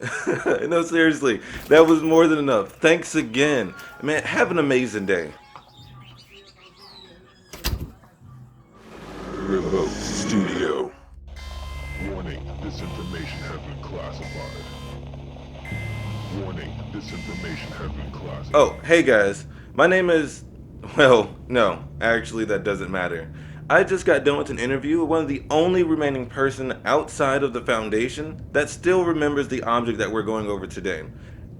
No, seriously, that was more than enough. Thanks again. Man, have an amazing day. Remote Studio. Warning, this information has been classified. Warning, this information has been Oh, classified. hey guys. My name is. Well, no, actually, that doesn't matter. I just got done with an interview with one of the only remaining person outside of the Foundation that still remembers the object that we're going over today.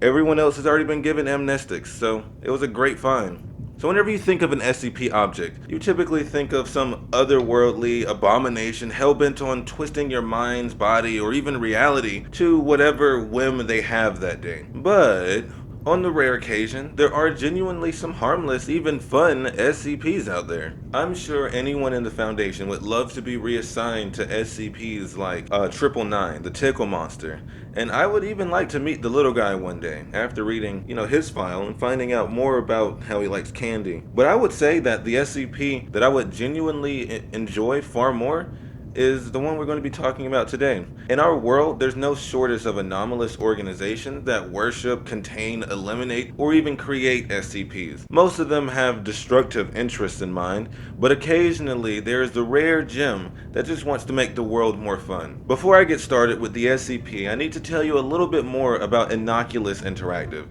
Everyone else has already been given amnestics, so it was a great find. So whenever you think of an SCP object, you typically think of some otherworldly abomination hell-bent on twisting your mind's body or even reality to whatever whim they have that day. But on the rare occasion, there are genuinely some harmless, even fun SCPs out there. I'm sure anyone in the Foundation would love to be reassigned to SCPs like 999, the Tickle Monster, and I would even like to meet the little guy one day after reading, his file and finding out more about how he likes candy. But I would say that the SCP that I would genuinely enjoy far more is the one we're going to be talking about today. In our world, there's no shortage of anomalous organizations that worship, contain, eliminate, or even create SCPs. Most of them have destructive interests in mind, but occasionally there is the rare gem that just wants to make the world more fun. Before I get started with the SCP, I need to tell you a little bit more about Innocuous Interactive.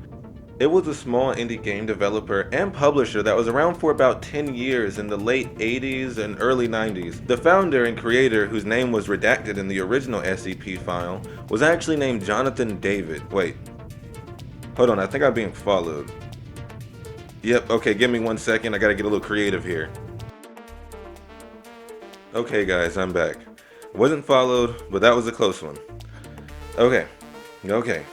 It was a small indie game developer and publisher that was around for about 10 years in the late 80s and early 90s. The founder and creator, whose name was redacted in the original SCP file, was actually named Jonathan David. Wait, hold on, I think I'm being followed. Yep, okay, give me 1 second, I gotta get a little creative here. Okay guys, I'm back. Wasn't followed, but that was a close one. Okay,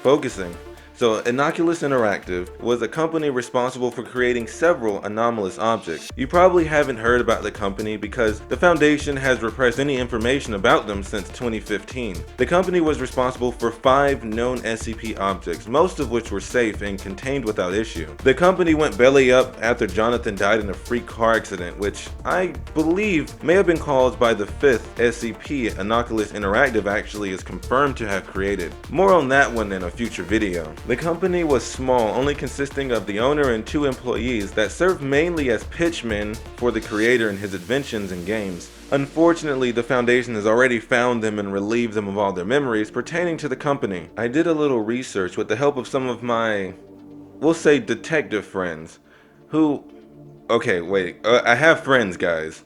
focusing. So, Innocuous Interactive was a company responsible for creating several anomalous objects. You probably haven't heard about the company because the Foundation has repressed any information about them since 2015. The company was responsible for 5 known SCP objects, most of which were safe and contained without issue. The company went belly up after Jonathan died in a freak car accident, which I believe may have been caused by the 5th SCP Innocuous Interactive actually is confirmed to have created. More on that one in a future video. The company was small, only consisting of the owner and 2 employees that served mainly as pitchmen for the creator and his inventions and games. Unfortunately, the Foundation has already found them and relieved them of all their memories pertaining to the company. I did a little research with the help of some of my, we'll say, detective friends, who... Okay, wait, I have friends, guys.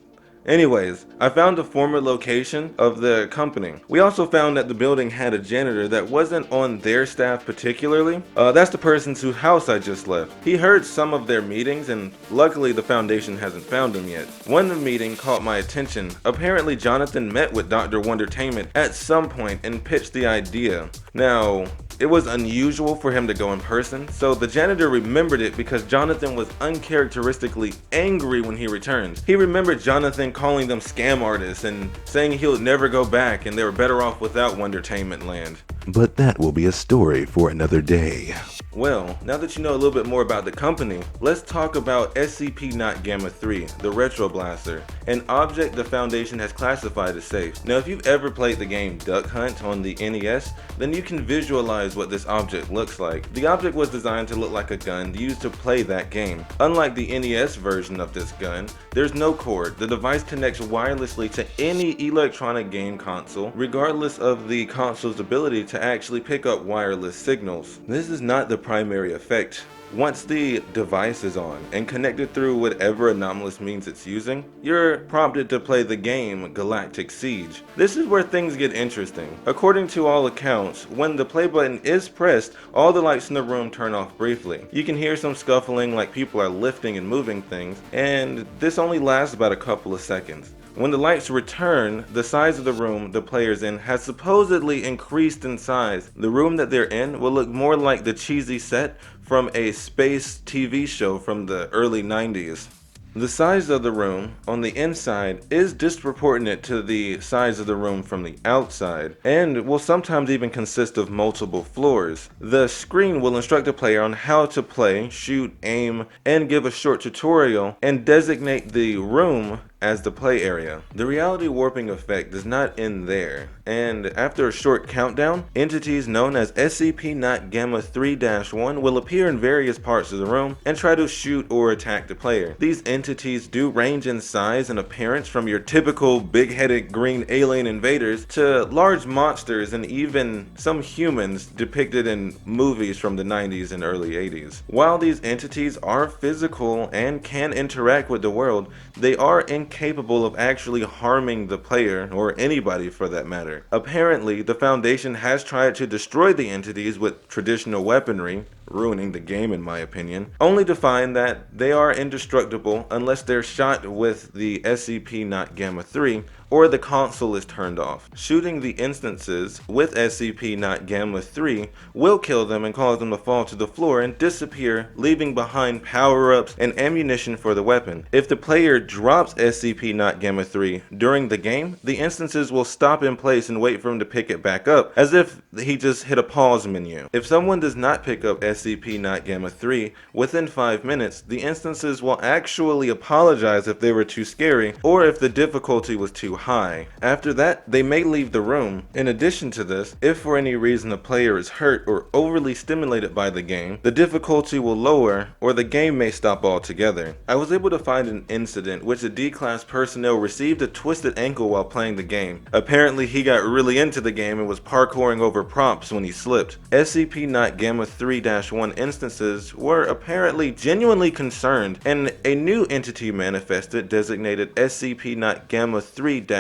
Anyways, I found the former location of the company. We also found that the building had a janitor that wasn't on their staff particularly. That's the person's whose house I just left. He heard some of their meetings and luckily the Foundation hasn't found him yet. One meeting caught my attention. Apparently Jonathan met with Dr. Wondertainment at some point and pitched the idea. Now, it was unusual for him to go in person, so the janitor remembered it because Jonathan was uncharacteristically angry when he returned. He remembered Jonathan calling them scam artists and saying he'll never go back and they were better off without Wondertainment Land. But that will be a story for another day. Well, now that you know a little bit more about the company, let's talk about SCP-Not Gamma-3, the Retro Blaster, an object the Foundation has classified as safe. Now if you've ever played the game Duck Hunt on the NES, then you can visualize what this object looks like. The object was designed to look like a gun used to play that game. Unlike the NES version of this gun, there's no cord. The device connects wirelessly to any electronic game console, regardless of the console's ability to actually pick up wireless signals. This is not the primary effect. Once the device is on and connected through whatever anomalous means it's using, you're prompted to play the game Galactic Siege. This is where things get interesting. According to all accounts, when the play button is pressed, all the lights in the room turn off briefly. You can hear some scuffling like people are lifting and moving things, and this only lasts about a couple of seconds. When the lights return, the size of the room the player's in has supposedly increased in size. The room that they're in will look more like the cheesy set from a space TV show from the early 90s. The size of the room on the inside is disproportionate to the size of the room from the outside, and will sometimes even consist of multiple floors. The screen will instruct the player on how to play, shoot, aim, and give a short tutorial, and designate the room as the play area. The reality warping effect does not end there, and after a short countdown, entities known as SCP-Gamma-3-1 will appear in various parts of the room and try to shoot or attack the player. These entities do range in size and appearance from your typical big-headed green alien invaders to large monsters and even some humans depicted in movies from the 90s and early 80s. While these entities are physical and can interact with the world, they are incapable of actually harming the player, or anybody for that matter. Apparently, the Foundation has tried to destroy the entities with traditional weaponry, ruining the game in my opinion, only to find that they are indestructible unless they're shot with the SCP-Gamma-3 or the console is turned off. Shooting the instances with SCP-Gamma-3 will kill them and cause them to fall to the floor and disappear, leaving behind power-ups and ammunition for the weapon. If the player drops SCP-Gamma-3 during the game, the instances will stop in place and wait for him to pick it back up, as if he just hit a pause menu. If someone does not pick up SCP-Gamma-3 within 5 minutes, the instances will actually apologize if they were too scary or if the difficulty was too high. After that, they may leave the room. In addition to this, if for any reason the player is hurt or overly stimulated by the game, the difficulty will lower or the game may stop altogether. I was able to find an incident which a D-class personnel received a twisted ankle while playing the game. Apparently he got really into the game and was parkouring over props when he slipped. SCP-Gamma-3-1 instances were apparently genuinely concerned, and a new entity manifested designated SCP-Gamma-3-2,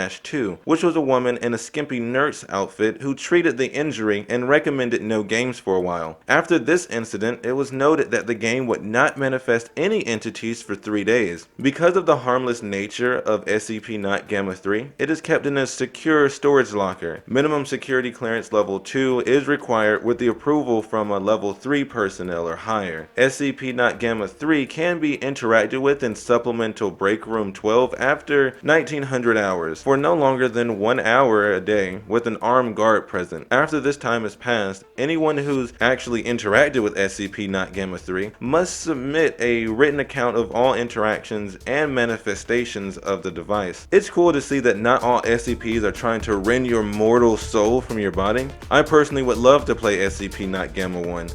which was a woman in a skimpy nurse outfit who treated the injury and recommended no games for a while. After this incident, it was noted that the game would not manifest any entities for 3 days. Because of the harmless nature of SCP-Gamma-3, it is kept in a secure storage locker. Minimum security clearance level 2 is required with the approval from a level 3 personnel or higher. SCP-Gamma-3 can be interacted with in supplemental break room 12 after 1900 hours, for no longer than 1 hour a day with an armed guard present. After this time has passed, anyone who's actually interacted with SCP-Gamma-3 must submit a written account of all interactions and manifestations of the device. It's cool to see that not all SCPs are trying to rend your mortal soul from your body. I personally would love to play SCP-Gamma-1.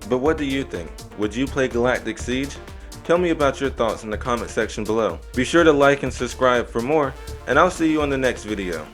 But what do you think? Would you play Galactic Siege? Tell me about your thoughts in the comment section below. Be sure to like and subscribe for more, and I'll see you on the next video.